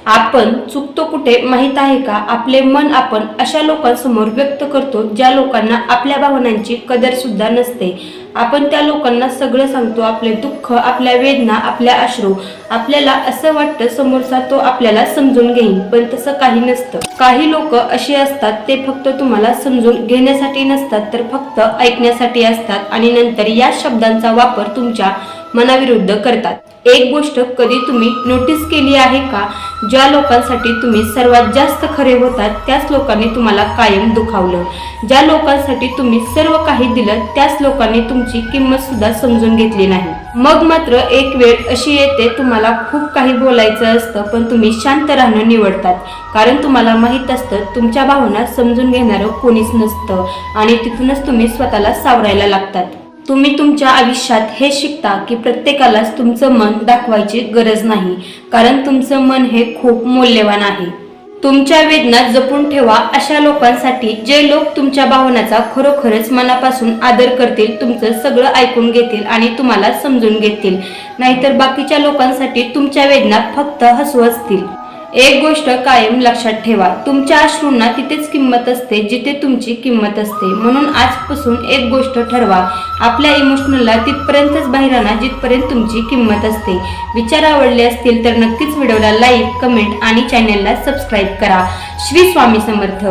आपण चुकतो कुठे माहित आहे का? आपले मन आपण अशा लोकांसमोर व्यक्त करतो ज्या लोकांना आपल्या भावनांची कदर सुद्धा नसते। आपण त्या लोकांना सगळं सांगतो, आपले दुःख, आपल्या वेदना, आपल्या अश्रू। आपल्याला असं वाटतं समोरचा तो आपल्याला समजून घेईल, पण तसं काही नसतं। काही लोक अशी असतात, ते फक्त तुम्हाला समजून घेण्यासाठी नसतात तर फक्त ऐकण्यासाठी असतात आणि नंतर या शब्दांचा वापर तुमच्या मनाविरुद्ध करतात। एक गोष्ट कधी तुम्ही नोटीस केली आहे का? ज्या लोकांसाठी तुम्ही सर्वात जास्त खरे होतात त्याच लोकांनी तुम्हाला कायम दुखावलं। ज्या लोकांसाठी तुम्ही सर्व काही दिलं त्याच लोकांनी तुमची किंमत सुद्धा समजून घेतली नाही। मग मात्र एक वेळ अशी येते, तुम्हाला खूप काही बोलायचं असतं पण तुम्ही शांत राहणं निवडतात, कारण तुम्हाला माहित असतं तुमच्या भावना समजून घेणारं कोणीच नसतं आणि तिथूनच तुम्ही स्वतःला सावरायला लागतात। तुम्ही तुमच्या आयुष्यात हे शिकता की प्रत्येकालाच तुमचं मन दाखवायची गरज नाही, कारण तुमचं मन हे खूप मौल्यवान आहे। तुमच्या वेदना जपून ठेवा अशा लोकांसाठी जे लोक तुमच्या भावनांचा खरोखरच मनापासून आदर करतील, तुमचं सगळं ऐकून घेतील आणि तुम्हाला समजून घेतील। नाहीतर बाकीच्या लोकांसाठी तुमच्या वेदना फक्त हसू असतील। एक गोष्ट कायम लक्षात ठेवा, तुमच्या अश्रूंना तिथेच किंमत असते जिथे तुमची किंमत असते। म्हणून आजपासून एक गोष्ट ठरवा, आपल्या इमोशनलला तिथपर्यंतच बाहेर आणा जिथपर्यंत तुमची किंमत असते। विचार आवडले असतील तर नक्कीच व्हिडिओला लाईक, कमेंट आणि चॅनलला सबस्क्राईब करा। श्री स्वामी समर्थ।